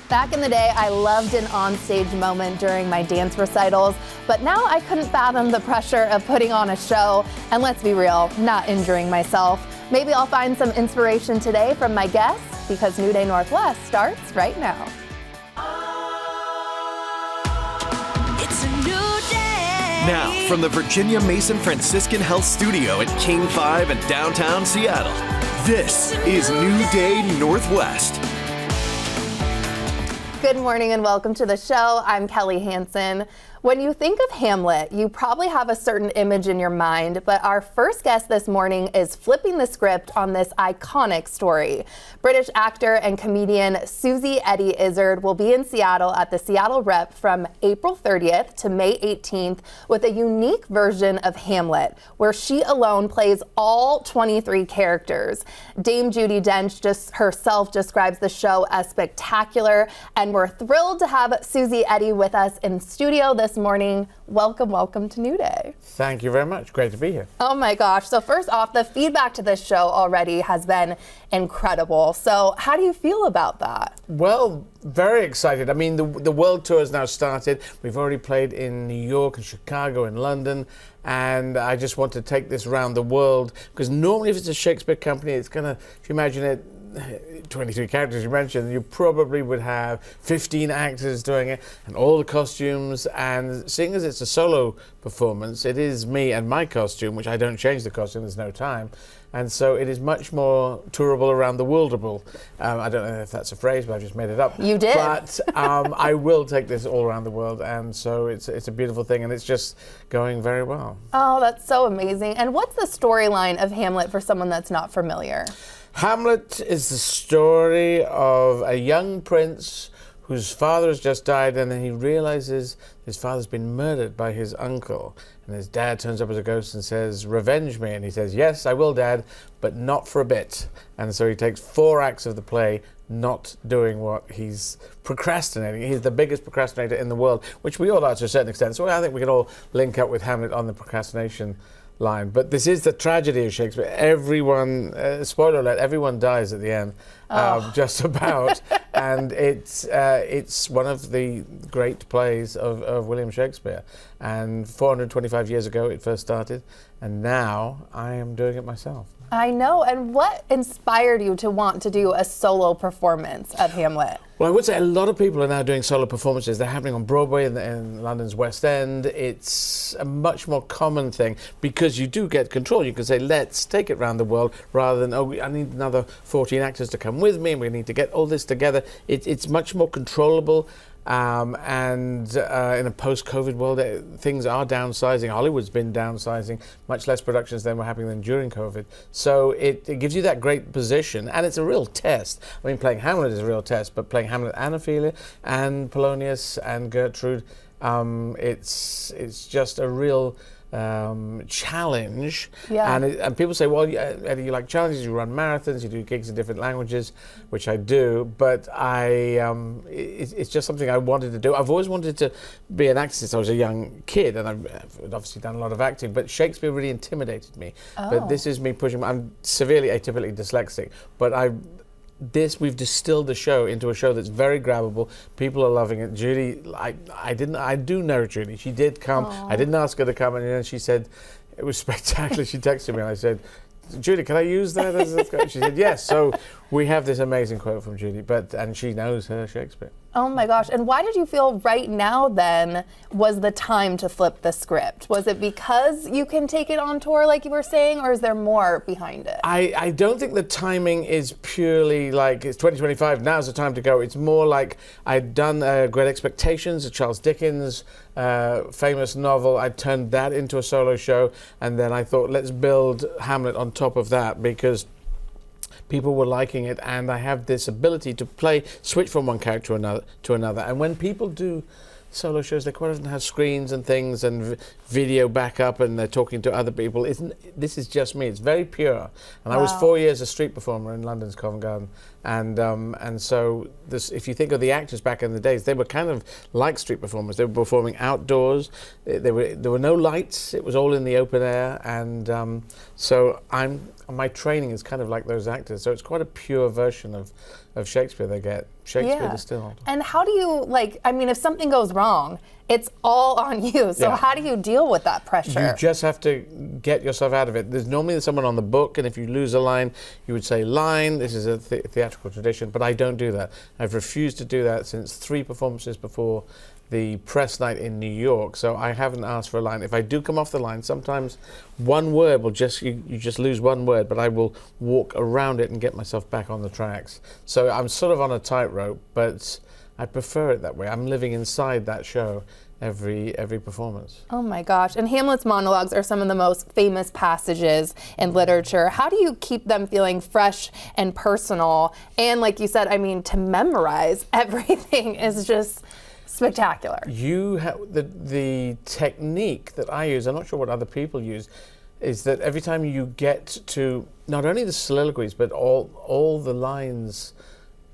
Back in the day, I loved an onstage moment during my dance recitals, but now I couldn't fathom the pressure of putting on a show, and let's be real, not injuring myself. Maybe I'll find some inspiration today from my guests, because New Day Northwest starts right now. It's a new day. Now, from the Virginia Mason Franciscan Health Studio at King 5 in downtown Seattle, this is New Day Northwest. Good morning and welcome to the show. I'm Kelly Hansen. When you think of Hamlet, you probably have a certain image in your mind, but our first guest this morning is flipping the script on this iconic story. British actor and comedian Suzy Eddie Izzard will be in Seattle at the Seattle Rep from April 30th to May 18th with a unique version of Hamlet, where she alone plays all 23 characters. Dame Judi Dench herself describes the show as spectacular, and we're thrilled to have Suzy Eddie with us in studio this morning. Welcome to New Day. Thank you very much. Great to be here. Oh my gosh. So first off, the feedback to this show already has been incredible. So how do you feel about that? Well, very excited. I mean, the world tour has now started. We've already played in New York and Chicago and London. And I just want to take this around the world, because normally if it's a Shakespeare company, it's going to, if you imagine it, 23 characters you mentioned, you probably would have 15 actors doing it and all the costumes, and seeing as it's a solo performance, it is me and my costume, which I don't change the costume, there's no time, and so it is much more tourable around the worldable. I don't know if that's a phrase, but I just made it up. You did. But I will take this all around the world, and so it's a beautiful thing, and it's just going very well. Oh, that's so amazing. And what's the storyline of Hamlet for someone that's not familiar? Hamlet is the story of a young prince whose father has just died, and then he realizes his father's been murdered by his uncle. And his dad turns up as a ghost and says, "Revenge me." And he says, "Yes, I will, Dad, but not for a bit." And so he takes 4 acts of the play not doing what he's procrastinating. He's the biggest procrastinator in the world, which we all are to a certain extent. So I think we can all link up with Hamlet on the procrastination line. But this is the tragedy of Shakespeare. Everyone, spoiler alert, everyone dies at the end, just about. And it's one of the great plays of William Shakespeare. And 425 years ago it first started, and now I am doing it myself. I know. And what inspired you to want to do a solo performance of Hamlet? Well, I would say a lot of people are now doing solo performances. They're happening on Broadway in London's West End. It's a much more common thing because you do get control. You can say, let's take it around the world, rather than, I need another 14 actors to come with me and we need to get all this together. It's much more controllable. And in a post-COVID world, things are downsizing. Hollywood's been downsizing. Much less productions than were happening than during COVID. So it gives you that great position, and it's a real test. I mean, playing Hamlet is a real test, but playing Hamlet and Ophelia and Polonius and Gertrude, it's just a real challenge. Yeah. And people say, well, Eddie, you like challenges, you run marathons, you do gigs in different languages, which I do, but it's just something I wanted to do. I've always wanted to be an actor since I was a young kid, and I've obviously done a lot of acting, but Shakespeare really intimidated me. Oh. But this is me pushing. I'm severely atypically dyslexic, but we've distilled the show into a show that's very grabbable. People are loving it. Judy, I do know Judy. She did come. Aww. I didn't ask her to come, and then she said it was spectacular. She texted me and I said, "Judy, can I use that as a quote?" She said, "Yes." So we have this amazing quote from Judy, and she knows her Shakespeare. Oh my gosh. And why did you feel right now then was the time to flip the script? Was it because you can take it on tour like you were saying, or is there more behind it? I don't think the timing is purely like it's 2025, now's the time to go. It's more like I'd done Great Expectations, a Charles Dickens famous novel. I turned that into a solo show, and then I thought, let's build Hamlet on top of that, because people were liking it, and I have this ability to switch from one character to another. And when people do solo shows, they quite often have screens and things and video backup, and they're talking to other people. This is just me. It's very pure. And Wow. I was 4 years a street performer in London's Covent Garden, and so this, if you think of the actors back in the days, they were kind of like street performers. They were performing outdoors. There were no lights. It was all in the open air, and so my training is kind of like those actors, so it's quite a pure version of Shakespeare they get. Shakespeare distilled. And how do you, like, I mean, if something goes wrong, it's all on you. So Yeah. how do you deal with that pressure? You just have to get yourself out of it. There's normally someone on the book, and if you lose a line, you would say line. This is a theatrical tradition, but I don't do that. I've refused to do that since 3 performances before the press night in New York, so I haven't asked for a line. If I do come off the line, sometimes one word will just, you just lose one word, but I will walk around it and get myself back on the tracks. So I'm sort of on a tightrope, but I prefer it that way. I'm living inside that show every performance. Oh my gosh. And Hamlet's monologues are some of the most famous passages in literature. How do you keep them feeling fresh and personal? And like you said, I mean, to memorize everything is just spectacular. You have the technique that I use, I'm not sure what other people use, is that every time you get to not only the soliloquies, but all the lines,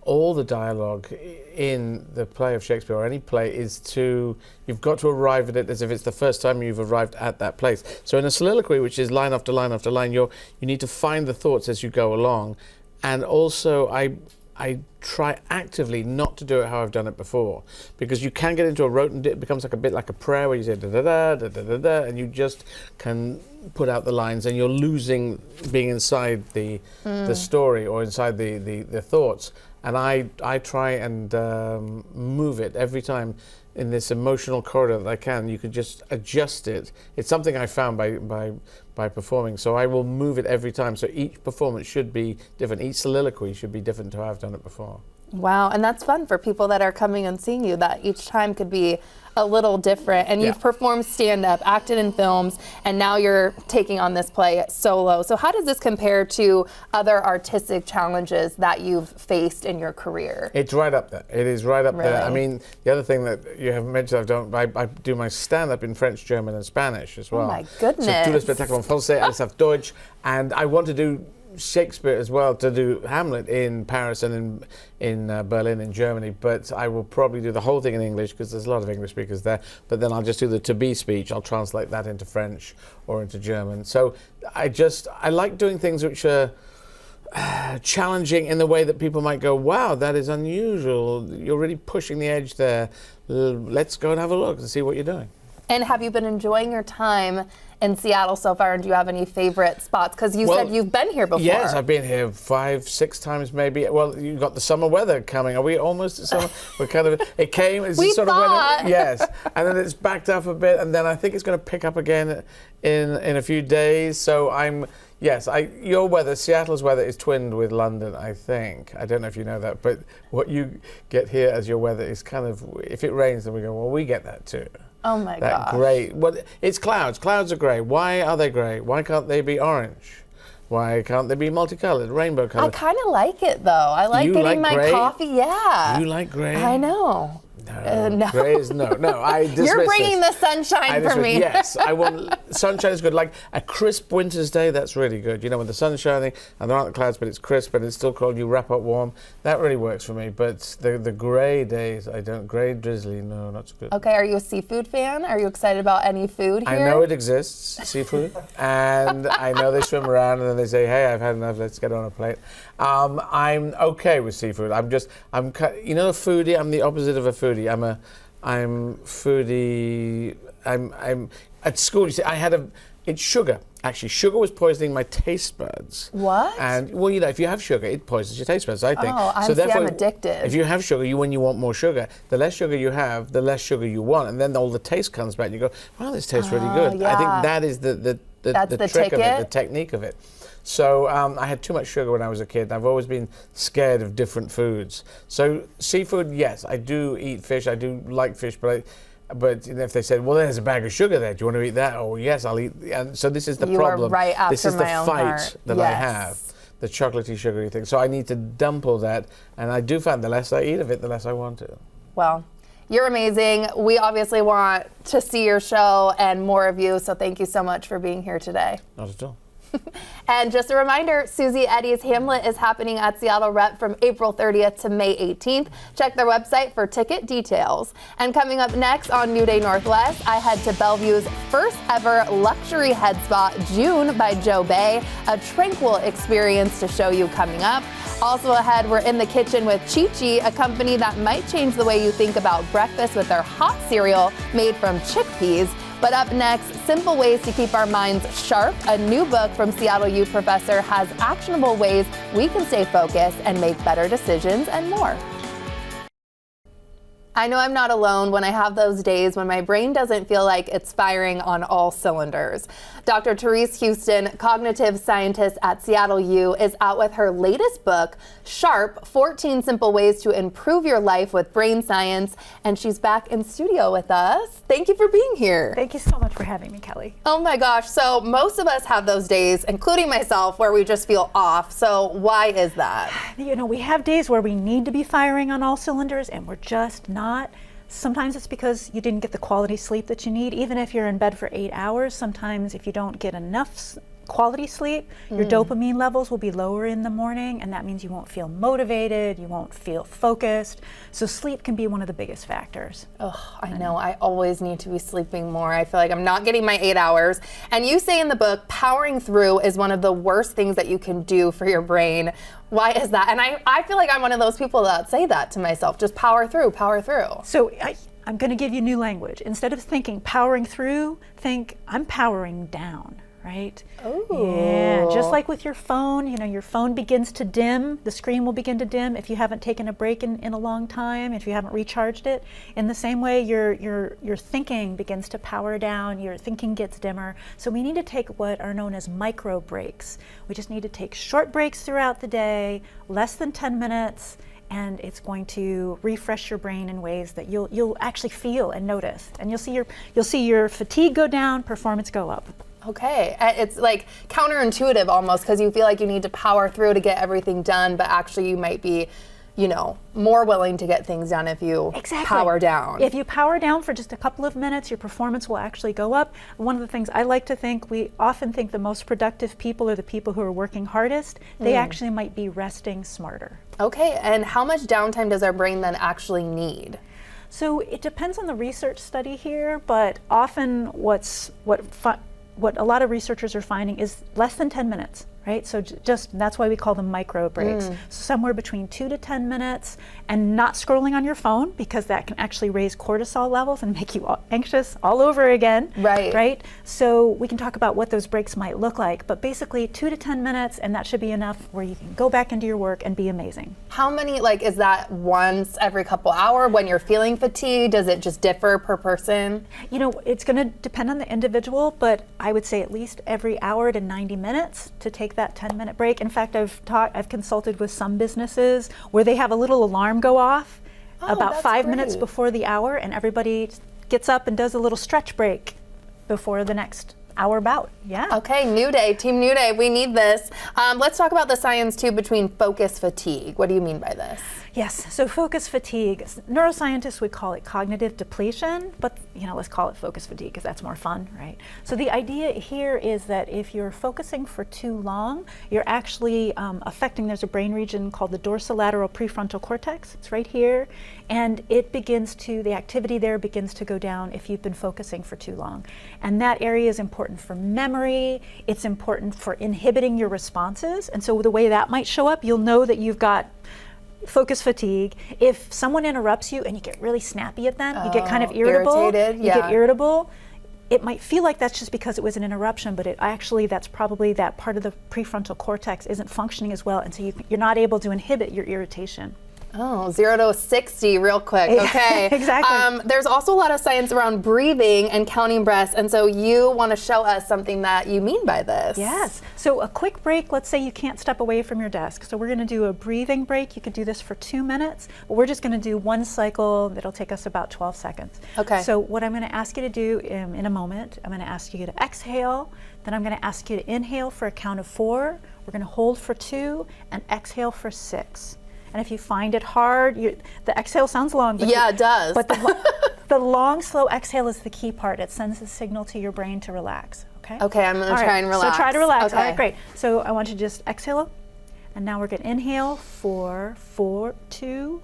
all the dialogue in the play of Shakespeare or any play you've got to arrive at it as if it's the first time you've arrived at that place. So in a soliloquy, which is line after line after line, you need to find the thoughts as you go along. And also I try actively not to do it how I've done it before, because you can get into a rote and it becomes like a bit like a prayer where you say da da da da da da da, and you just can put out the lines and you're losing being inside the story or inside the thoughts. And I try and move it every time in this emotional corridor that I can. You could just adjust it. It's something I found by performing. So I will move it every time. So each performance should be different. Each soliloquy should be different to how I've done it before. Wow, and that's fun for people that are coming and seeing you, that each time could be a little different. And you've performed stand-up, acted in films, and now you're taking on this play solo. So how does this compare to other artistic challenges that you've faced in your career? It's right up there. It is right up there. Really? I mean, the other thing that you haven't mentioned, I do my stand-up in French, German, and Spanish as well. Oh my goodness. So tout le spectacle en français, alles auf Deutsch, and I want to do Shakespeare as well, to do Hamlet in Paris and in Berlin in Germany, but I will probably do the whole thing in English because there's a lot of English speakers there, but then I'll just do the to-be speech. I'll translate that into French or into German. So I like doing things which are challenging in the way that people might go, wow, that is unusual. You're really pushing the edge there. Let's go and have a look and see what you're doing. And have you been enjoying your time in Seattle so far, and do you have any favorite spots? Because you said you've been here before. Yes, I've been here 5, 6 times maybe. Well, you've got the summer weather coming. Are we almost at summer? We're kind of, it came, it's We sort thought. of when yes, and then it's backed up a bit, and then I think it's going to pick up again in a few days. So your weather, Seattle's weather is twinned with London, I think. I don't know if you know that, but what you get here as your weather is kind of, if it rains, then we go, well, we get that too. Oh my That gosh. grey. Well, it's clouds. Clouds are grey. Why are they grey? Why can't they be orange? Why can't they be multicolored, rainbow I colored? kind of like it though. I like You getting like my gray? coffee. Yeah. You like grey? I know. No. Grey is no. I dismiss You're bringing this. the sunshine I for dismiss- me. Yes, I want sunshine is good. Like a crisp winter's day, that's really good. You know, when the sun's shining and there aren't the clouds, but it's crisp and it's still cold, you wrap up warm. That really works for me. But the grey days, I don't. Grey, drizzly, no, not so good. Okay, are you a seafood fan? Are you excited about any food here? I know it exists, seafood, and I know they swim around and then they say, hey, I've had enough, let's get on a plate. I'm okay with seafood. I'm you know, a foodie. I'm the opposite of a foodie. I'm foodie. I'm at school. You see, it's sugar. Actually, sugar was poisoning my taste buds. What? And well, you know, if you have sugar, it poisons your taste buds, I think. Oh, I'm addicted. If you have sugar, when you want more sugar, the less sugar you have, the less sugar you want, and then all the taste comes back, and you go, "Wow, this tastes really good." yeah. I think that is the trick of it, the technique of it. So I had too much sugar when I was a kid. I've always been scared of different foods. So seafood, yes, I do eat fish. I do like fish, but if they said, well, there's a bag of sugar there, do you want to eat that? Oh, yes, I'll eat. And so this is the problem. You are right after this is the my own fight heart. that I have, the chocolatey, sugary thing. So I need to dump all that. And I do find the less I eat of it, the less I want to. Well, you're amazing. We obviously want to see your show and more of you. So thank you so much for being here today. Not at all. And just a reminder, Suzy Eddie's Hamlet is happening at Seattle Rep from April 30th to May 18th. Check their website for ticket details. And coming up next on New Day Northwest, I head to Bellevue's first ever luxury head spa, June by Joe Bay, a tranquil experience to show you coming up. Also ahead, we're in the kitchen with ChiChi, a company that might change the way you think about breakfast with their hot cereal made from chickpeas. But up next, simple ways to keep our minds sharp. A new book from Seattle U professor has actionable ways we can stay focused and make better decisions and more. I know I'm not alone when I have those days when my brain doesn't feel like it's firing on all cylinders. Dr. Therese Houston, cognitive scientist at Seattle U, is out with her latest book, Sharp, 14 Simple Ways to Improve Your Life with Brain Science, and she's back in studio with us. Thank you for being here. Thank you so much for having me, Kelly. Oh my gosh, so most of us have those days, including myself, where we just feel off. So why is that? You know, we have days where we need to be firing on all cylinders and we're just not. Sometimes it's because you didn't get the quality sleep that you need. Even if you're in bed for 8 hours, sometimes if you don't get enough quality sleep, your dopamine levels will be lower in the morning, and that means you won't feel motivated, you won't feel focused. So sleep can be one of the biggest factors. Oh, I know. I always need to be sleeping more. I feel like I'm not getting my 8 hours. And you say in the book, powering through is one of the worst things that you can do for your brain. Why is that? And I feel like I'm one of those people that say that to myself, just power through, power through. So I'm going to give you new language. Instead of thinking powering through, think I'm powering down. Right? Oh. Yeah, just like with your phone, you know, your phone begins to dim, the screen will begin to dim if you haven't taken a break in a long time, if you haven't recharged it. In the same way, your thinking begins to power down, your thinking gets dimmer. So we need to take what are known as micro breaks. We just need to take short breaks throughout the day, less than 10 minutes, and it's going to refresh your brain in ways that you'll actually feel and notice. And you'll see your fatigue go down, performance go up. Okay, it's like counterintuitive almost, because you feel like you need to power through to get everything done, but actually you might be, you know, more willing to get things done if you power down. If you power down for just a couple of minutes, your performance will actually go up. One of the things I like to think, we often think the most productive people are the people who are working hardest. They actually might be resting smarter. Okay, and how much downtime does our brain then actually need? So it depends on the research study here, but often what a lot of researchers are finding is less than 10 minutes, right? So that's why we call them micro breaks. So somewhere between 2 to 10 minutes, and not scrolling on your phone, because that can actually raise cortisol levels and make you anxious all over again. Right? So we can talk about what those breaks might look like, but basically 2 to 10 minutes, and that should be enough where you can go back into your work and be amazing. How many, is that once every couple hours when you're feeling fatigued? Does it just differ per person? You know, it's going to depend on the individual, but I would say at least every hour to 90 minutes to take that 10-minute break. In fact, I've consulted with some businesses where they have a little alarm go off about 5 minutes before the hour, and everybody gets up and does a little stretch break before the next hour bout. Yeah. Okay, New Day, Team New Day, we need this. Let's talk about the science too between focus fatigue. What do you mean by this? Yes, so focus fatigue. Neuroscientists would call it cognitive depletion, but let's call it focus fatigue because that's more fun, right? So the idea here is that if you're focusing for too long, you're actually affecting, there's a brain region called the dorsolateral prefrontal cortex. It's right here, and the activity there begins to go down if you've been focusing for too long. And that area is important for memory, it's important for inhibiting your responses, and so the way that might show up, you'll know that you've got focus fatigue. If someone interrupts you and you get really snappy at them, you get kind of irritable, irritated, you get irritable, it might feel like that's just because it was an interruption, but that's probably that part of the prefrontal cortex isn't functioning as well, and so you're not able to inhibit your irritation. Oh, 0 to 60 real quick. Okay. Exactly. There's also a lot of science around breathing and counting breaths, and so you want to show us something that you mean by this. Yes. So a quick break, let's say you can't step away from your desk. So we're going to do a breathing break. You could do this for 2 minutes, but we're just going to do one cycle that'll take us about 12 seconds. Okay. So what I'm going to ask you to do in a moment, I'm going to ask you to exhale, then I'm going to ask you to inhale for a count of 4, we're going to hold for 2, and exhale for 6. And if you find it hard, the exhale sounds long. But it does. But the long, slow exhale is the key part. It sends a signal to your brain to relax. Okay. Okay, I'm gonna All try and relax. So try to relax. Okay. All right, great. So I want you to just exhale, and now we're gonna inhale 4, 2,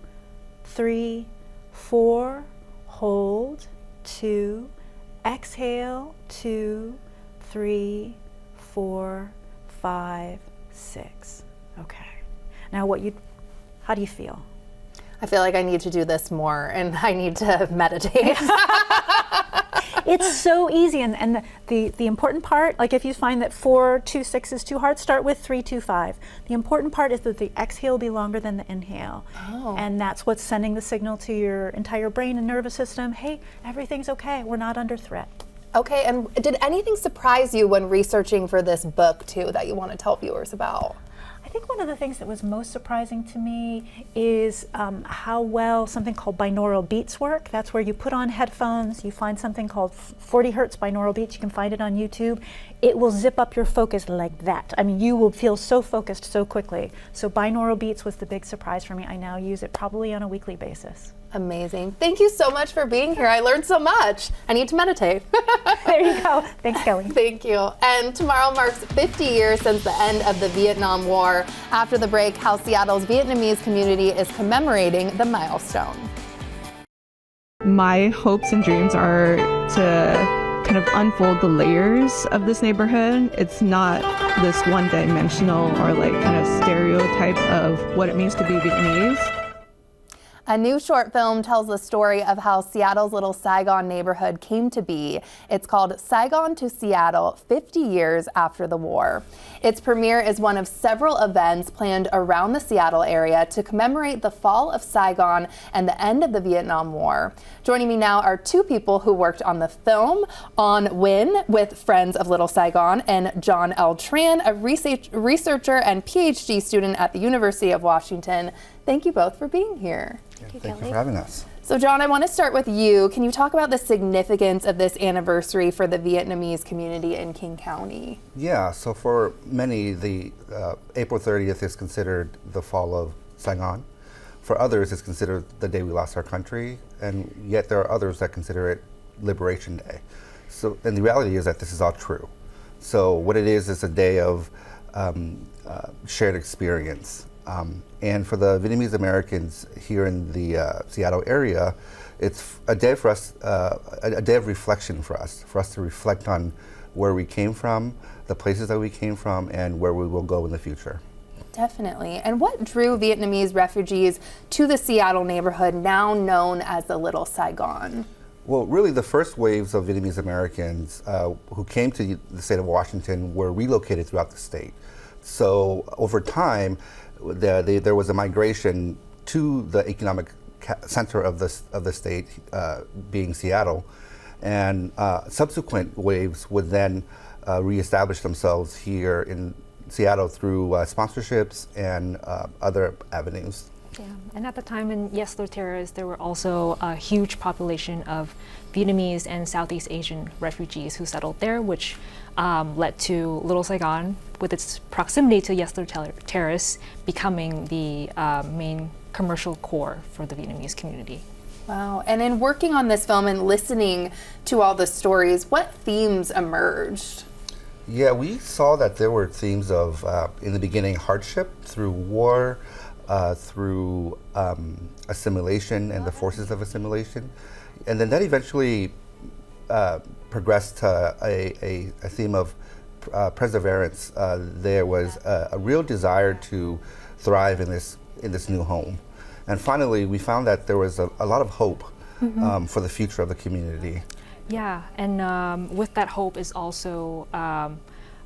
3, 4. Hold 2. Exhale 2, 3, 4, 5, 6. Okay. Now how do you feel? I feel like I need to do this more, and I need to meditate. It's so easy, and the important part, like if you find that 4, 2, 6 is too hard, start with 3, 2, 5. The important part is that the exhale be longer than the inhale. Oh. And that's what's sending the signal to your entire brain and nervous system, hey, everything's okay, we're not under threat. Okay, and did anything surprise you when researching for this book too that you want to tell viewers about? I think one of the things that was most surprising to me is how well something called binaural beats work. That's where you put on headphones, you find something called 40 hertz binaural beats, you can find it on YouTube. It will zip up your focus like that. I mean, you will feel so focused so quickly. So binaural beats was the big surprise for me. I now use it probably on a weekly basis. Amazing. Thank you so much for being here. I learned so much. I need to meditate. There you go. Thanks, Kelly. Thank you. And tomorrow marks 50 years since the end of the Vietnam War. After the break, how Seattle's Vietnamese community is commemorating the milestone. My hopes and dreams are to kind of unfold the layers of this neighborhood. It's not this one-dimensional or like kind of stereotype of what it means to be Vietnamese. A new short film tells the story of how Seattle's Little Saigon neighborhood came to be. It's called Saigon to Seattle, 50 years after the war. Its premiere is one of several events planned around the Seattle area to commemorate the fall of Saigon and the end of the Vietnam War. Joining me now are two people who worked on the film, On Nguyen with Friends of Little Saigon, and John L. Tran, a researcher and PhD student at the University of Washington. Thank you both for being here. Thank you for having us. So John, I want to start with you. Can you talk about the significance of this anniversary for the Vietnamese community in King County? Yeah, so for many, the April 30th is considered the fall of Saigon. For others, it's considered the day we lost our country, and yet there are others that consider it Liberation Day. So, and the reality is that this is all true. So what it is a day of shared experience. And for the Vietnamese Americans here in the Seattle area, it's a day for us, a day of reflection for us to reflect on where we came from, the places that we came from, and where we will go in the future. Definitely. And what drew Vietnamese refugees to the Seattle neighborhood now known as the Little Saigon? Well, really the first waves of Vietnamese Americans who came to the state of Washington were relocated throughout the state. So over time, there was a migration to the economic center of the state, being Seattle, and subsequent waves would then reestablish themselves here in Seattle through sponsorships and other avenues. Yeah, and at the time in Yesler Terrace, there were also a huge population of Vietnamese and Southeast Asian refugees who settled there, which led to Little Saigon, with its proximity to Yesler Terrace, becoming the main commercial core for the Vietnamese community. Wow. And in working on this film and listening to all the stories, what themes emerged? Yeah, we saw that there were themes of, in the beginning, hardship through war, through assimilation and the forces of assimilation. And then that eventually progressed to a theme of perseverance. There was a real desire to thrive in this new home. And finally, we found that there was a lot of hope for the future of the community. Yeah, and with that hope is also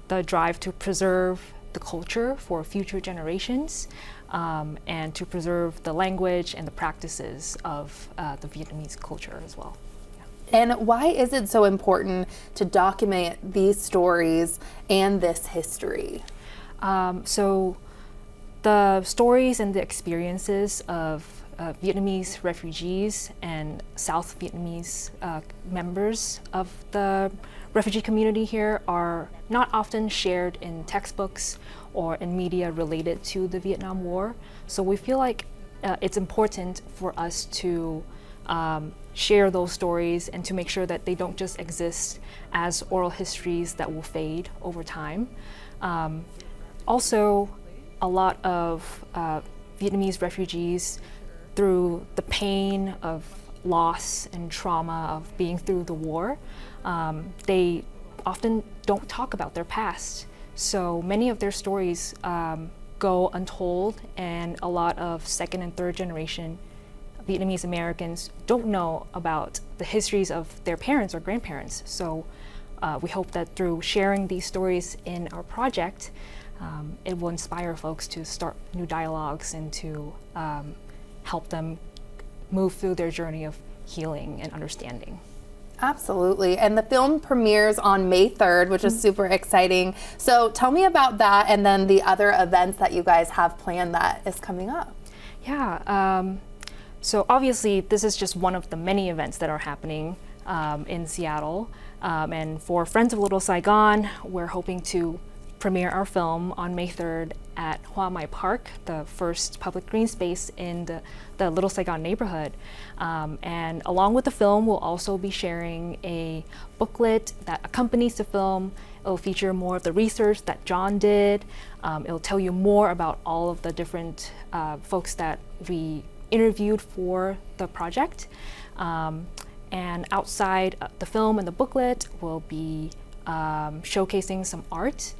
the drive to preserve the culture for future generations, and to preserve the language and the practices of the Vietnamese culture as well. Yeah. And why is it so important to document these stories and this history? So the stories and the experiences of Vietnamese refugees and South Vietnamese members of the refugee community here are not often shared in textbooks or in media related to the Vietnam War. So we feel like it's important for us to share those stories and to make sure that they don't just exist as oral histories that will fade over time. Also, a lot of Vietnamese refugees, through the pain of loss and trauma of being through the war, they often don't talk about their past. So many of their stories go untold, and a lot of second and third generation Vietnamese Americans don't know about the histories of their parents or grandparents. So we hope that through sharing these stories in our project, it will inspire folks to start new dialogues and to help them move through their journey of healing and understanding. Absolutely. And the film premieres on May 3rd, which is super exciting. So tell me about that and then the other events that you guys have planned that is coming up. Yeah. So obviously, this is just one of the many events that are happening in Seattle. And for Friends of Little Saigon, we're hoping to premiere our film on May 3rd at Hoa Mai Park, the first public green space in the Little Saigon neighborhood. And along with the film, we'll also be sharing a booklet that accompanies the film. It'll feature more of the research that John did. It'll tell you more about all of the different folks that we interviewed for the project. And outside the film and the booklet, we'll be showcasing some art.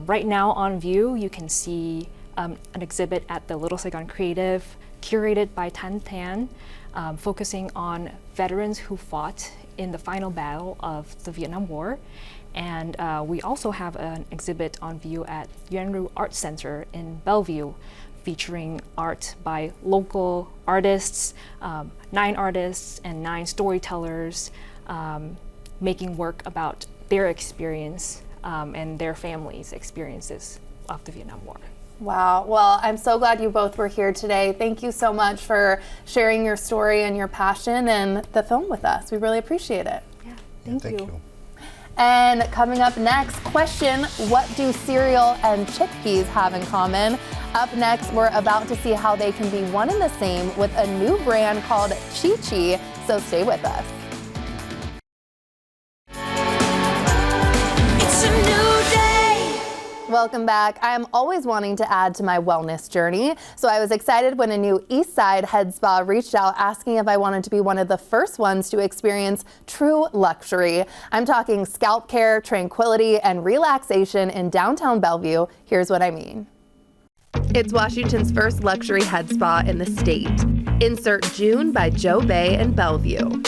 Right now on view, you can see an exhibit at the Little Saigon Creative, curated by Tan Tan, focusing on veterans who fought in the final battle of the Vietnam War. And we also have an exhibit on view at Yuan Ru Art Center in Bellevue, featuring art by local artists, 9 artists and 9 storytellers, making work about their experience and their families' experiences of the Vietnam War. Wow. Well, I'm so glad you both were here today. Thank you so much for sharing your story and your passion and the film with us. We really appreciate it. Yeah, thank you. And coming up next, question, what do cereal and chickpeas have in common? Up next, we're about to see how they can be one and the same with a new brand called ChiChi, so stay with us. It's a new day. Welcome back. I am always wanting to add to my wellness journey, so I was excited when a new East Side Head Spa reached out asking if I wanted to be one of the first ones to experience true luxury. I'm talking scalp care, tranquility, and relaxation in downtown Bellevue. Here's what I mean. It's Washington's first luxury head spa in the state. Insert June by Joe Bay in Bellevue.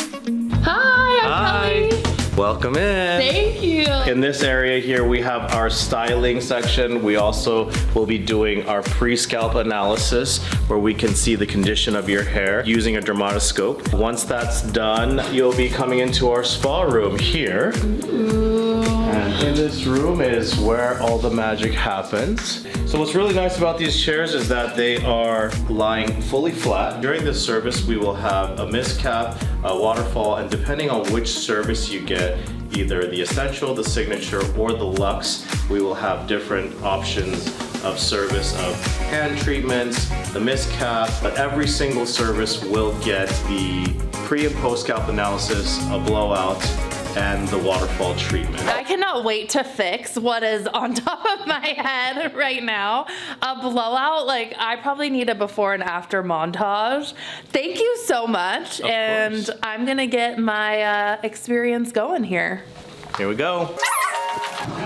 Hi, I'm Kelly. Welcome in. Thank you. In this area here, we have our styling section. We also will be doing our pre-scalp analysis where we can see the condition of your hair using a dermatoscope. Once that's done, you'll be coming into our spa room here. And in this room is where all the magic happens. So what's really nice about these chairs is that they are lying fully flat. During this service, we will have a mist cap, a waterfall, and depending on which service you get, either the Essential, the Signature, or the Luxe, we will have different options of service of hand treatments, the mist cap, but every single service will get the pre and post scalp analysis, a blowout, and the waterfall treatment. I cannot wait to fix what is on top of my head right now. A blowout, like I probably need a before and after montage. Thank you so much. And I'm gonna get my experience going here. Here we go.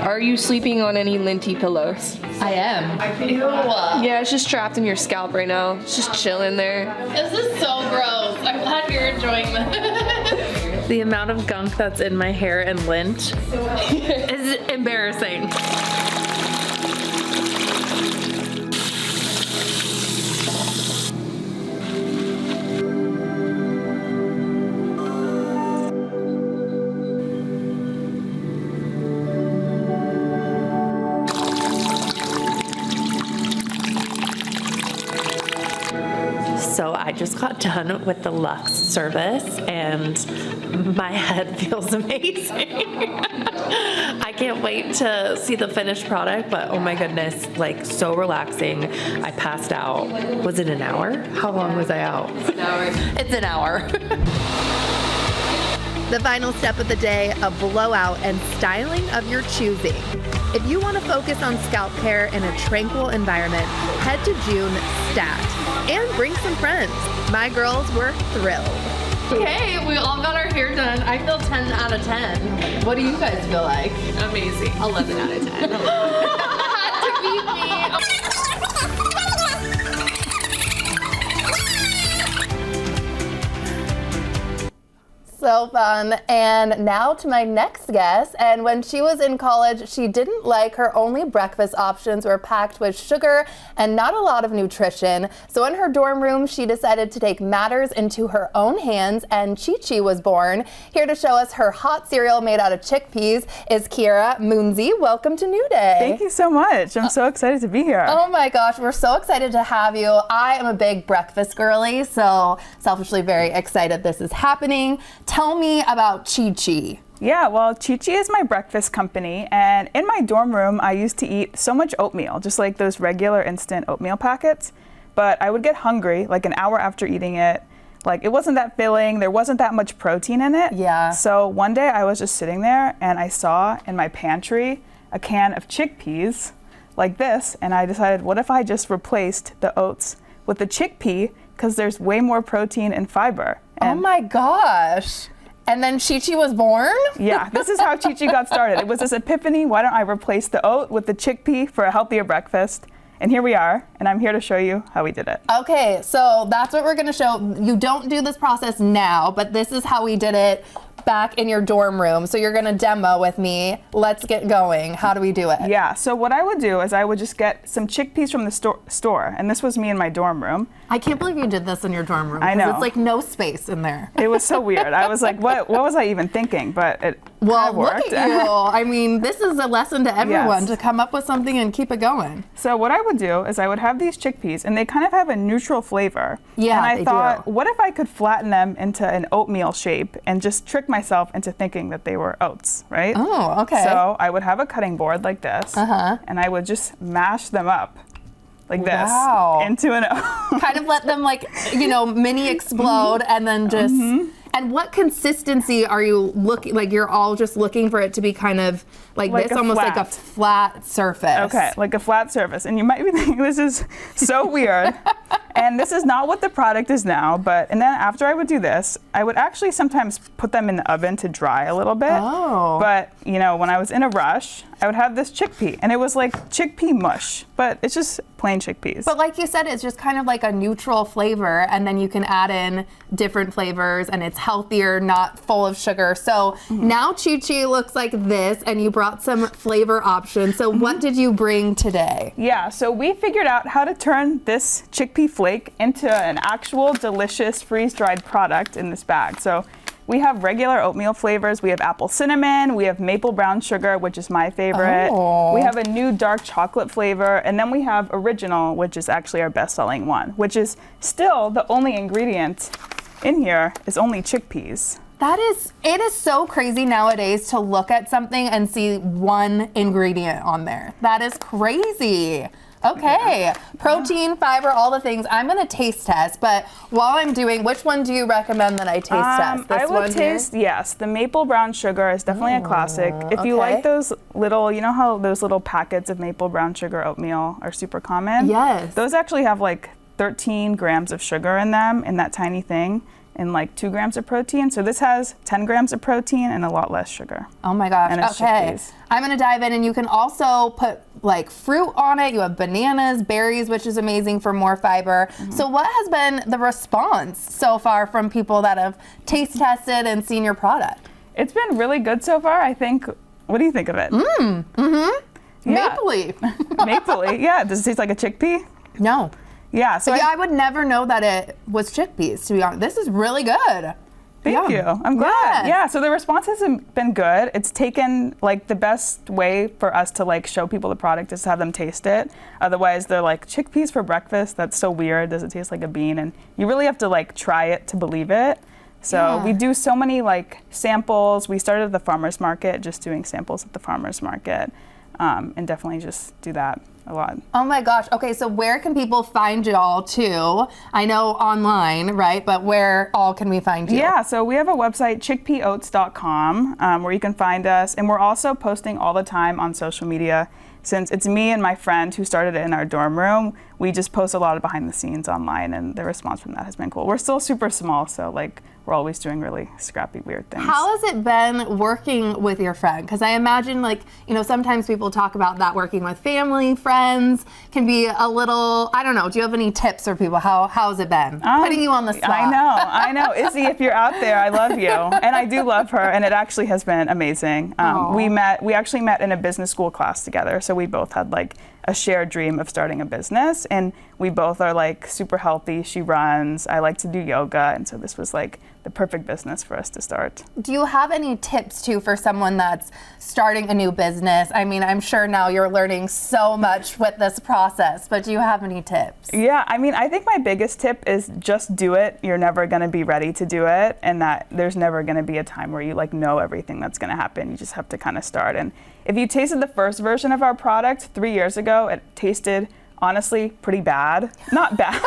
Are you sleeping on any linty pillows? I am. Ew. Yeah, it's just trapped in your scalp right now. It's just chilling there. This is so gross. I'm glad you're enjoying this. The amount of gunk that's in my hair and lint is embarrassing. So I I just got done with the Luxe service and my head feels amazing. I can't wait to see the finished product, but oh my goodness, like so relaxing. I passed out. Was it an hour? How long was I out? An hour. It's an hour. The final step of the day, a blowout and styling of your choosing. If you want to focus on scalp care in a tranquil environment, head to June Stat and bring some friends. My girls were thrilled. Okay, we all got our hair done. I feel 10 out of 10. What do you guys feel like? Amazing. 11 out of 10. Had to beat me. So fun. And now to my next guest. And when she was in college, she didn't like her only breakfast options were packed with sugar and not a lot of nutrition. So in her dorm room, she decided to take matters into her own hands, and ChiChi was born. Here to show us her hot cereal made out of chickpeas is Chiara Munzi. Welcome to New Day. Thank you so much. I'm so excited to be here. Oh my gosh, we're so excited to have you. I am a big breakfast girly, so selfishly very excited this is happening. Tell me about ChiChi. Yeah, well, ChiChi is my breakfast company, and in my dorm room, I used to eat so much oatmeal, just like those regular instant oatmeal packets, but I would get hungry like an hour after eating it. Like, it wasn't that filling, there wasn't that much protein in it. Yeah. So one day I was just sitting there and I saw in my pantry a can of chickpeas like this, and I decided, what if I just replaced the oats with the chickpea, because there's way more protein and fiber. Oh my gosh. And then ChiChi was born? Yeah, this is how ChiChi got started. It was this epiphany, why don't I replace the oat with the chickpea for a healthier breakfast? And here we are, and I'm here to show you how we did it. Okay, so that's what we're gonna show. You don't do this process now, but this is how we did it back in your dorm room. So you're gonna demo with me. Let's get going. How do we do it? Yeah, so what I would do is I would just get some chickpeas from the store, and this was me in my dorm room. I can't believe you did this in your dorm room. I know. It's like no space in there. It was so weird. I was like, what was I even thinking? But it Well, worked. look at you. I mean, this is a lesson to everyone Yes. to come up with something and keep it going. So what I would do is I would have these chickpeas, and they kind of have a neutral flavor. Yeah, and I they thought, do. what if I could flatten them into an oatmeal shape and just trick myself into thinking that they were oats, right? Oh, okay. So I would have a cutting board like this, and I would just mash them up like this into an oat. Kind of let them like, mini explode and then just, and what consistency are you looking, like you're all just looking for it to be kind of like this, almost like a flat surface. Okay, like a flat surface. And you might be thinking this is so weird. And this is not what the product is now, and then after I would do this, I would actually sometimes put them in the oven to dry a little bit. Oh. But, when I was in a rush, I would have this chickpea, and it was like chickpea mush, but it's just plain chickpeas. But like you said, it's just kind of like a neutral flavor, and then you can add in different flavors, and it's healthier, not full of sugar. So now ChiChi looks like this, and you brought some flavor options. So what did you bring today? Yeah, so we figured out how to turn this chickpea flake into an actual delicious freeze-dried product in this bag. So we have regular oatmeal flavors. We have apple cinnamon. We have maple brown sugar, which is my favorite. Oh. We have a new dark chocolate flavor. And then we have original, which is actually our best-selling one, which is still the only ingredient in here is only chickpeas. It is so crazy nowadays to look at something and see one ingredient on there. That is crazy. Okay, yeah. Protein, fiber, all the things. I'm gonna taste test, but while I'm doing, which one do you recommend that I taste test? This I would one taste, here? yes, the maple brown sugar is definitely a classic. If you like those little, how those little packets of maple brown sugar oatmeal are super common? Yes. Those actually have like 13 grams of sugar in them, in that tiny thing, and like 2 grams of protein. So this has 10 grams of protein and a lot less sugar. Oh my gosh, And it's okay. chickpeas. I'm gonna dive in, and you can also put like fruit on it. You have bananas, berries, which is amazing for more fiber. So what has been the response so far from people that have taste tested and seen your product? It's been really good so far, I think. What do you think of it? Yeah. Mapley. Mapley, yeah. Does it taste like a chickpea? No. Yeah, so I would never know that it was chickpeas, to be honest. This is really good. Thank you. I'm glad. Yeah, so the response has been good. It's taken, like, the best way for us to, like, show people the product is to have them taste it. Otherwise, they're like, chickpeas for breakfast? That's so weird. Does it taste like a bean? And you really have to, like, try it to believe it. So we do so many, like, samples. We started at the farmer's market, just doing samples at the farmer's market, and definitely just do that a lot. Oh my gosh. Okay, so where can people find y'all too? I know online, right? But where all can we find you? Yeah, so we have a website, chickpeaoats.com, where you can find us. And we're also posting all the time on social media. Since it's me and my friend who started it in our dorm room, we just post a lot of behind the scenes online, and the response from that has been cool. We're still super small, so like we're always doing really scrappy, weird things. How has it been working with your friend? Because I imagine, like, you know, sometimes people talk about that working with family, friends can be a little, I don't know. Do you have any tips for people? How's it been? Putting you on the spot. I know. Izzy, if you're out there, I love you. And I do love her, and it actually has been amazing. We actually met in a business school class together, so we both had like a shared dream of starting a business, and we both are like super healthy. She runs, I like to do yoga, and so this was like the perfect business for us to start. Do you have any tips too for someone that's starting a new business? I mean, I'm sure now you're learning so much with this process, but do you have any tips? Yeah, I mean, I think my biggest tip is just do it. You're never gonna be ready to do it, and that there's never gonna be a time where you like know everything that's gonna happen. You just have to kind of start. And if you tasted the first version of our product 3 years ago, it tasted honestly pretty bad. Not bad,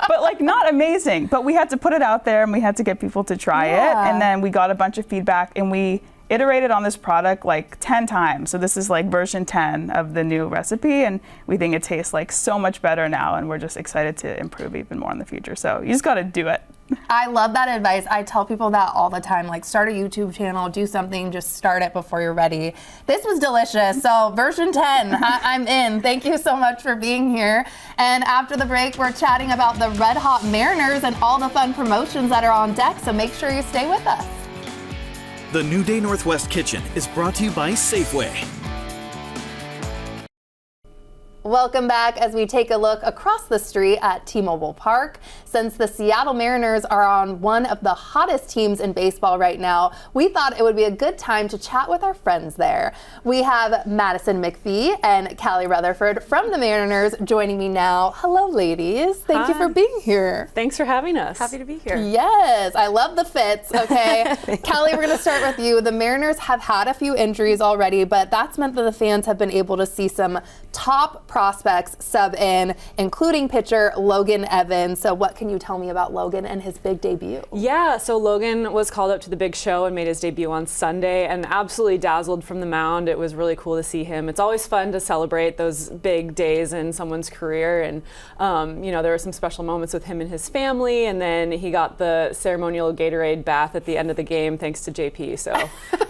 but like not amazing. But we had to put it out there and we had to get people to try it. And then we got a bunch of feedback and we iterated on this product like 10 times. So this is like version 10 of the new recipe, and we think it tastes like so much better now, and we're just excited to improve even more in the future. So you just gotta do it. I love that advice. I tell people that all the time, like start a YouTube channel, do something, just start it before you're ready. This was delicious. So version 10, I'm in. Thank you so much for being here. And after the break, we're chatting about the Red Hot Mariners and all the fun promotions that are on deck. So make sure you stay with us. The New Day Northwest Kitchen is brought to you by Safeway. Welcome back as we take a look across the street at T-Mobile Park. Since the Seattle Mariners are on one of the hottest teams in baseball right now, we thought it would be a good time to chat with our friends there. We have Madison McPhee and Callie Rutherford from the Mariners joining me now. Hello, ladies. Thank you for being here. Thanks for having us. Happy to be here. Yes, I love the fits. Okay, Callie, we're going to start with you. The Mariners have had a few injuries already, but that's meant that the fans have been able to see some top prospects sub in, including pitcher Logan Evans. So what can you tell me about Logan and his big debut? Yeah, so Logan was called up to the big show and made his debut on Sunday and absolutely dazzled from the mound. It was really cool to see him. It's always fun to celebrate those big days in someone's career, and you know, there were some special moments with him and his family, and then he got the ceremonial Gatorade bath at the end of the game thanks to JP. So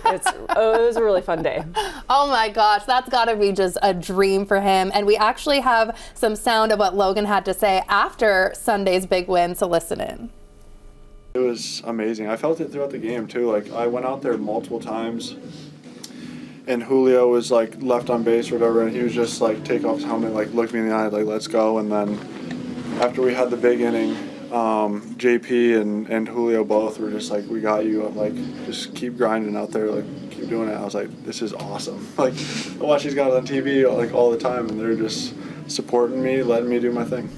it was a really fun day. Oh my gosh, that's got to be just a dream for him. And we actually have some sound of what Logan had to say after Sunday's big win, so listen in. It was amazing. I felt it throughout the game too. Like I went out there multiple times and Julio was like left on base or whatever, and he was just like take off his helmet, like looked me in the eye, like let's go. And then after we had the big inning, JP and Julio both were just like, we got you. I'm like, just keep grinding out there, like keep doing it. I was like, this is awesome. Like I watch these guys on TV like all the time, and they're just supporting me, letting me do my thing.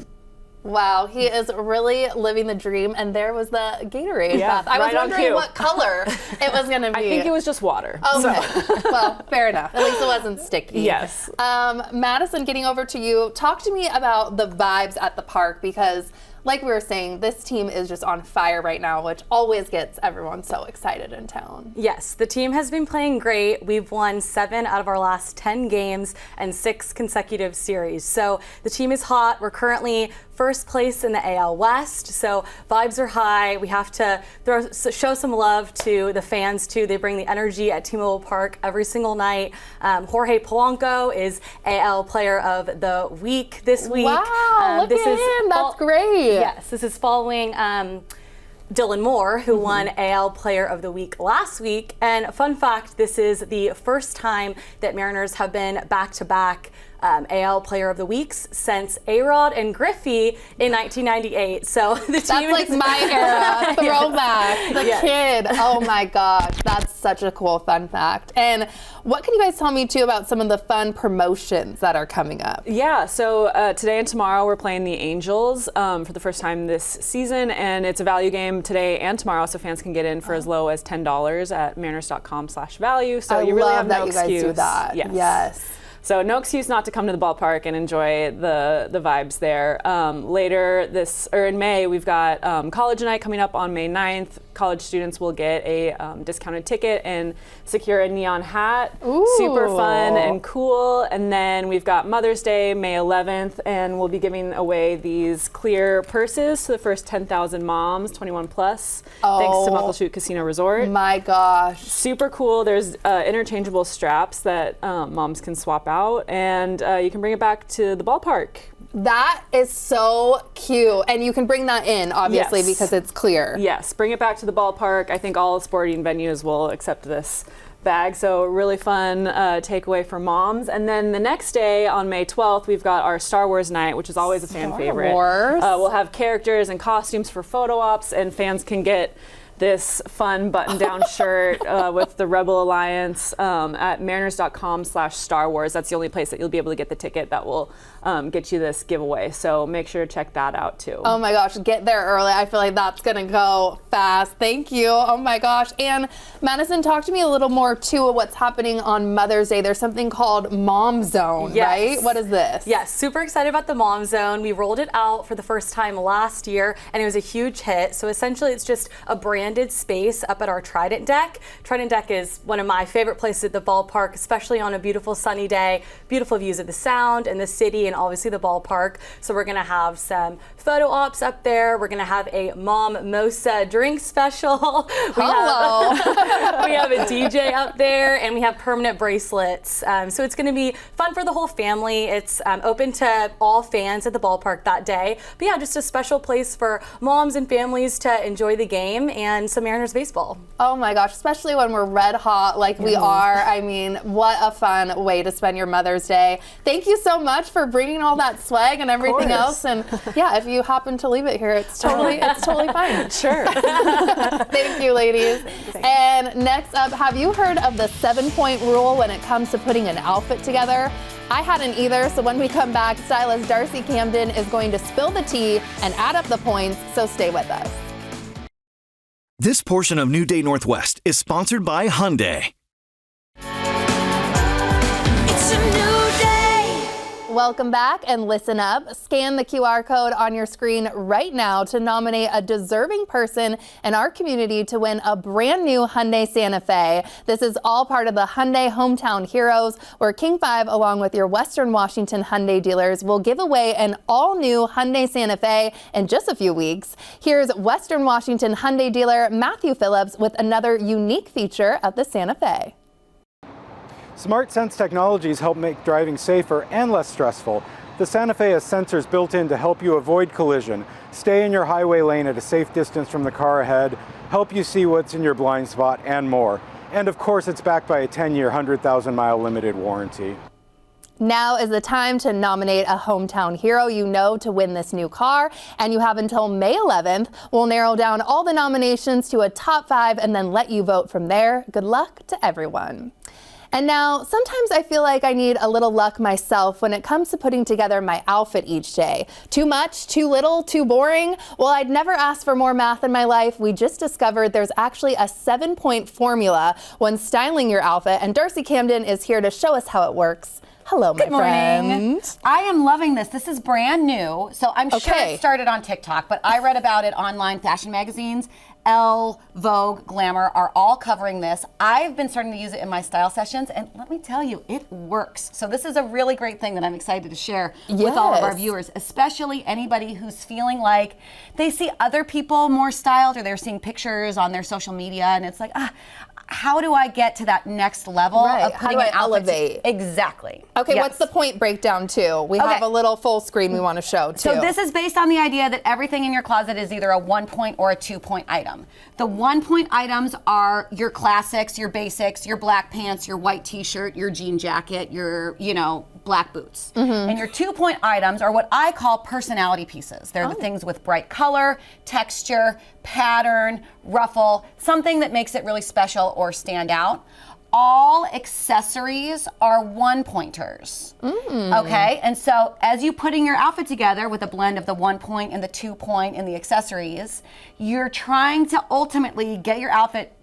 Wow, he is really living the dream, and there was the Gatorade bath. I was wondering what color it was going to be. I think it was just water. Okay, well, fair enough. At least it wasn't sticky. Yes. Madison, getting over to you, talk to me about the vibes at the park, because like we were saying, this team is just on fire right now, which always gets everyone so excited in town. Yes, the team has been playing great. We've won 7 out of our last 10 games and 6 consecutive series. So the team is hot. We're currently first place in the AL West, so vibes are high. We have to show some love to the fans too. They bring the energy at T-Mobile Park every single night. Jorge Polanco is AL Player of the Week this week. Wow, look at him. That's great. Yes, this is following Dylan Moore, who won AL Player of the Week last week. And fun fact, this is the first time that Mariners have been back-to-back AL Player of the Weeks since A-Rod and Griffey in 1998. So the That's team like is my era, throwback, the Yes. kid. Oh my gosh, that's such a cool fun fact. And what can you guys tell me too about some of the fun promotions that are coming up? Yeah, so today and tomorrow we're playing the Angels for the first time this season, and it's a value game today and tomorrow, so fans can get in for as low as $10 at mariners.com/value. So you really have no excuse. I love that you guys do that. Yes. So no excuse not to come to the ballpark and enjoy the vibes there. Later in May, we've got College Night coming up on May 9th. College students will get a discounted ticket and secure a neon hat. Ooh. Super fun and cool. And then we've got Mother's Day, May 11th, and we'll be giving away these clear purses to the first 10,000 moms, 21 plus, thanks to Muckleshoot Casino Resort. My gosh. Super cool. There's interchangeable straps that moms can swap out, and you can bring it back to the ballpark. That is so cute. And you can bring that in, obviously, Yes. because it's clear. Yes, bring it back to the ballpark. I think all sporting venues will accept this bag. So really fun takeaway for moms. And then the next day on May 12th, we've got our Star Wars night, which is always a fan favorite. Wars. We'll have characters and costumes for photo ops, and fans can get this fun button-down shirt with the Rebel Alliance at mariners.com/Star Wars. That's the only place that you'll be able to get the ticket that will get you this giveaway. So make sure to check that out too. Oh my gosh, get there early. I feel like that's gonna go fast. Thank you. Oh my gosh. And Madison, talk to me a little more too of what's happening on Mother's Day. There's something called Mom Zone, right? What is this? Yes, super excited about the Mom Zone. We rolled it out for the first time last year, and it was a huge hit. So essentially, it's just a branded space up at our Trident Deck. Trident Deck is one of my favorite places at the ballpark, especially on a beautiful sunny day. Beautiful views of the Sound and the city, and obviously the ballpark. So we're gonna have some photo ops up there. We're gonna have a Mom Mosa drink special. We have a DJ up there, and we have permanent bracelets. So it's gonna be fun for the whole family. It's open to all fans at the ballpark that day. But yeah, just a special place for moms and families to enjoy the game and some Mariners baseball. Oh my gosh, especially when we're red hot like we are. I mean, what a fun way to spend your Mother's Day. Thank you so much for bringing all that swag and everything else. And yeah, if you happen to leave it here, it's totally fine. Sure. Thank you, ladies. And next up, have you heard of the 7-point rule when it comes to putting an outfit together? I hadn't either, so when we come back, Stylist Darcy Camden is going to spill the tea and add up the points, so stay with us. This portion of New Day Northwest is sponsored by Hyundai. It's a new day. Welcome back and listen up. Scan the QR code on your screen right now to nominate a deserving person in our community to win a brand new Hyundai Santa Fe. This is all part of the Hyundai Hometown Heroes, where King 5, along with your Western Washington Hyundai dealers, will give away an all-new Hyundai Santa Fe in just a few weeks. Here's Western Washington Hyundai dealer Matthew Phillips with another unique feature of the Santa Fe. Smart Sense technologies help make driving safer and less stressful. The Santa Fe has sensors built in to help you avoid collision, stay in your highway lane at a safe distance from the car ahead, help you see what's in your blind spot, and more. And of course, it's backed by a 10-year, 100,000-mile limited warranty. Now is the time to nominate a hometown hero you know to win this new car, and you have until May 11th. We'll narrow down all the nominations to a top 5 and then let you vote from there. Good luck to everyone. And now, sometimes I feel like I need a little luck myself when it comes to putting together my outfit each day. Too much, too little, too boring? Well, I'd never asked for more math in my life. We just discovered there's actually a 7-point formula when styling your outfit, and Darcy Camden is here to show us how it works. Hello, my friend. I am loving this. This is brand new, so I'm sure it started on TikTok, but I read about it online. Fashion magazines, Elle, Vogue, Glamour are all covering this. I've been starting to use it in my style sessions, and let me tell you, it works. So this is a really great thing that I'm excited to share with all of our viewers, especially anybody who's feeling like they see other people more styled, or they're seeing pictures on their social media, and it's like, how do I get to that next level of How putting do I an outfit to- elevate? Exactly. Okay, Yes. what's the point breakdown too? We have a little full screen we want to show too. So this is based on the idea that everything in your closet is either a 1 point or a 2 point item. The 1 point items are your classics, your basics, your black pants, your white t-shirt, your jean jacket, your, black boots. And your 2 point items are what I call personality pieces. They're the things with bright color, texture, pattern, ruffle, something that makes it really special or stand out. All accessories are 1 pointers. Okay, and so as you putting your outfit together with a blend of the 1 point and the 2 point and the accessories, you're trying to ultimately get your outfit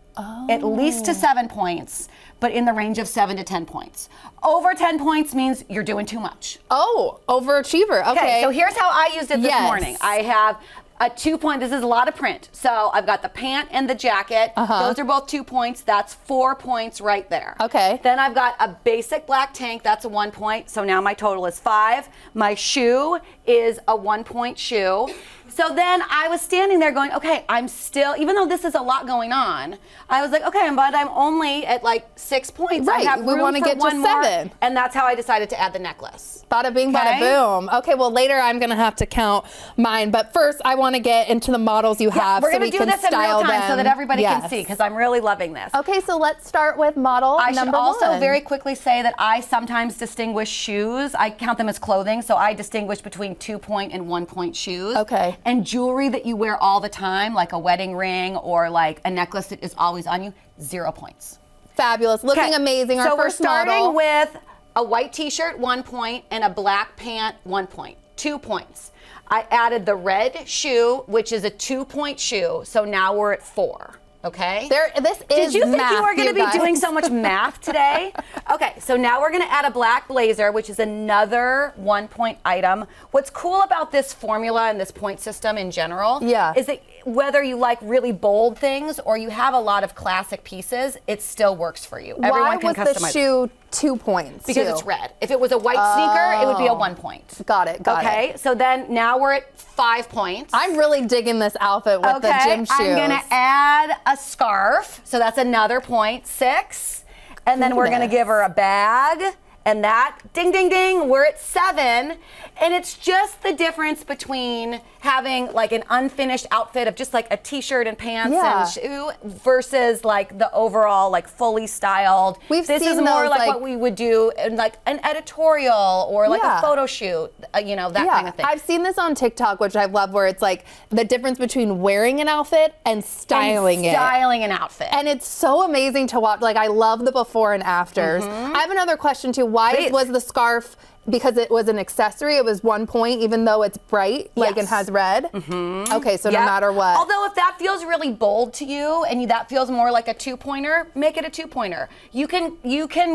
at least to 7 points, but in the range of 7 to 10 points. Over 10 points means you're doing too much. Oh, overachiever. Okay. So here's how I used it this Yes. morning. I have a 2 point, this is a lot of print. So I've got the pant and the jacket. Those are both 2 points. That's 4 points right there. Okay. Then I've got a basic black tank. That's a 1 point. So now my total is 5. My shoe is a 1 point shoe. So then I was standing there going, okay, I'm still, even though this is a lot going on, I was like, okay, but I'm only at like 6 points. Right, I have we room wanna for get to one more, 7. And that's how I decided to add the necklace. Bada bing, bada boom. Okay, well later I'm gonna have to count mine, but first I want to get into the models you have. We're so going we to do can this in real style time so them. that everybody can Yes. see, because I'm really loving this. Okay, so let's start with model I should number also 1. very quickly say that I sometimes distinguish shoes. I count them as clothing, so I distinguish between 2 point and 1 point shoes. Okay. And jewelry that you wear all the time, like a wedding ring or like a necklace that is always on you, 0 points. Fabulous, looking amazing. Our So we're first starting model. with a white t-shirt, 1 point, and a black pant, 1 point. 2 points. I added the red shoe, which is a 2 point shoe, so now we're at 4. Okay? This Did is you think math, you were going to you be doing guys. so much math today? Okay, so now we're going to add a black blazer, which is another 1 point item. What's cool about this formula and this point system in general is that whether you like really bold things or you have a lot of classic pieces, it still works for you. Everyone can Why was customize the it. shoe 2 points? Because it's red. If it was a white sneaker, it would be a 1 point. Got it, got it. Okay, so then now we're at 5 points. I'm really digging this outfit with the gym shoes. I'm gonna add a scarf, so that's another point, 6. And then we're gonna give her a bag, and that, ding, ding, ding, we're at 7. And it's just the difference between having like an unfinished outfit of just like a t-shirt and pants and shoe versus like the overall like fully styled. This is seen more those, like like- what we would do in like an editorial or like a photo shoot, that kind of thing. I've seen this on TikTok, which I love, where it's like the difference between wearing an outfit and styling it. Styling an outfit. And it's so amazing to watch. Like, I love the before and afters. I have another question too. Why was the scarf, because it was an accessory, it was 1 point, even though it's bright, like, and has red? Okay, so no matter what. Although if that feels really bold to you and that feels more like a 2-pointer, make it a 2-pointer. You can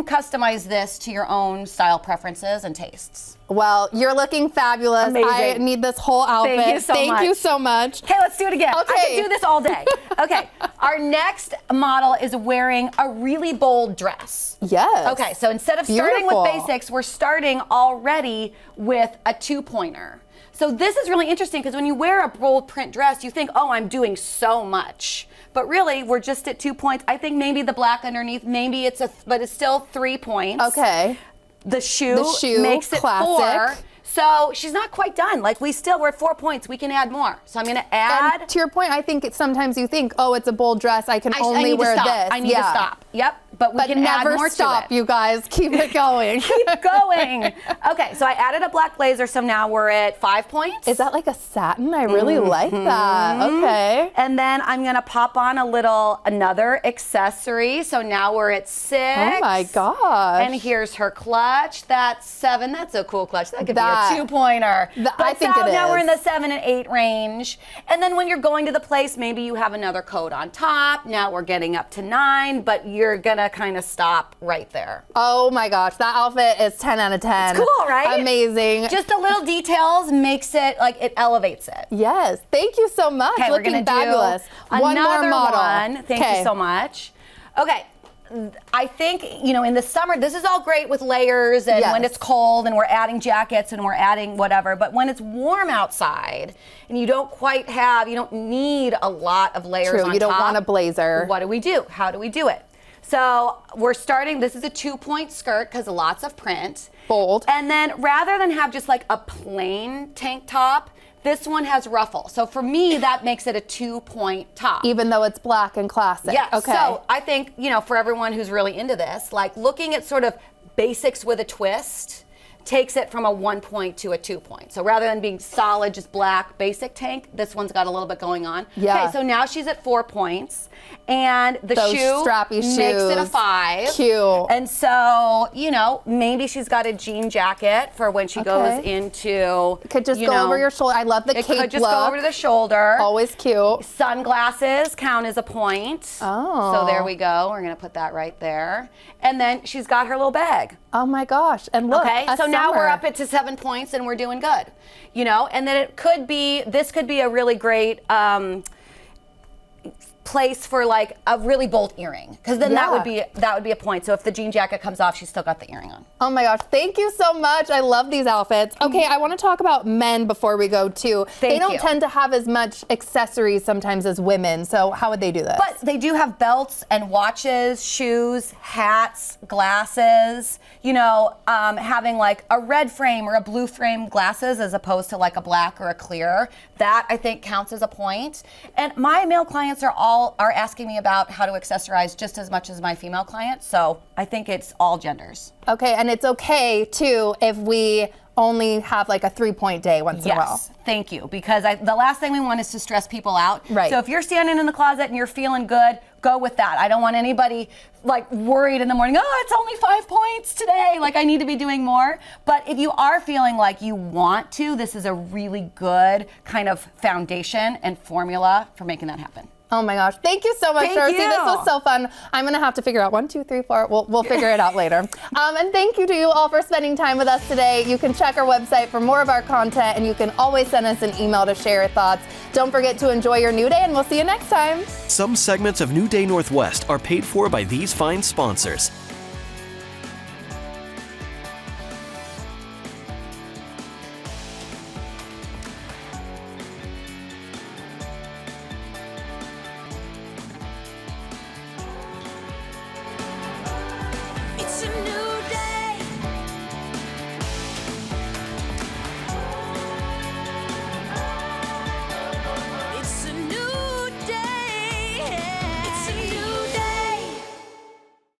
customize this to your own style preferences and tastes. Well, you're looking fabulous. Amazing. I need this whole outfit. Thank you so much. Thank you so much. Okay, let's do it again. Okay. I could do this all day. Okay, our next model is wearing a really bold dress. Yes. Okay, so instead of starting with Beautiful. basics, we're starting already with a 2-pointer. So this is really interesting because when you wear a bold print dress, you think, oh, I'm doing so much. But really, we're just at 2 points. I think maybe the black underneath, but it's still 3 points. Okay. The shoe makes it classic. 4. So she's not quite done. Like we're at 4 points. We can add more. So I'm gonna add. And to your point, I think sometimes you think, oh, it's a bold dress. I can only need to wear stop. this. I need to stop. Yep. But we can never add more stop, to it. you guys. Keep it going. Keep going. Okay, so I added a black blazer, so now we're at 5 points. Is that like a satin? I really like that. Okay. And then I'm gonna pop on another accessory. So now we're at 6. Oh my gosh. And here's her clutch. That's 7. That's a cool clutch. That could be a 2-pointer. I think it now is. we're in the 7 and 8 range. And then when you're going to the place, maybe you have another coat on top. Now we're getting up to 9, but you're gonna kind of stop right there. Oh my gosh, that outfit is 10 out of 10. It's cool, right? Amazing. Just the little details makes it, it elevates it. Yes, thank you so much. Okay, we're Looking gonna fabulous. do One another more model. one. Thank you so much. Okay. I think, in the summer, this is all great with layers and when it's cold and we're adding jackets and we're adding whatever, but when it's warm outside and you don't need a lot of layers on top. You don't want a blazer. What do we do? How do we do it? So we're starting, this is a 2-point skirt because lots of print. Bold. And then rather than have just like a plain tank top, this one has ruffle. So for me, that makes it a 2-point top. Even though it's black and classic. Yeah, Okay. so I think, for everyone who's really into this, like looking at sort of basics with a twist takes it from a 1-point to a 2-point. So rather than being solid, just black, basic tank, this one's got a little bit going on. Yeah. Okay, so now she's at 4 points. And the Those shoe strappy makes it a shoes. 5. Cute. And so, maybe she's got a jean jacket for when she goes Okay. into, It could just go over your shoulder. I love the it cape could just look. go over to the shoulder. Always cute. Sunglasses count as a point. Oh. So there we go. We're going to put that right there. And then she's got her little bag. Oh my gosh. And look, Okay, a so now summer. we're up to 7 points and we're doing good. And then this could be a really great place for like a really bold earring, because then that would be a point. So if the jean jacket comes off, she's still got the earring on. Oh my gosh, thank you so much. I love these outfits. Okay, I want to talk about men before we go too. They don't tend to have as much accessories sometimes as women, so how would they do this? But they do have belts and watches, shoes, hats, glasses, having like a red frame or a blue frame glasses as opposed to like a black or a clear. That I think counts as a point. And my male clients are asking me about how to accessorize just as much as my female clients. So I think it's all genders. Okay, and it's okay too if we only have like a 3-point day once in a while. Yes, thank you. Because the last thing we want is to stress people out. Right. So if you're standing in the closet and you're feeling good, go with that. I don't want anybody like worried in the morning, oh, it's only 5 points today. Like I need to be doing more. But if you are feeling like you want to, this is a really good kind of foundation and formula for making that happen. Oh my gosh, thank you so much, Thank Darcy. you. This was so fun. I'm gonna have to figure out 1, 2, 3, 4. We'll figure it out later. And thank you to you all for spending time with us today. You can check our website for more of our content, and you can always send us an email to share your thoughts. Don't forget to enjoy your new day, and we'll see you next time. Some segments of New Day Northwest are paid for by these fine sponsors: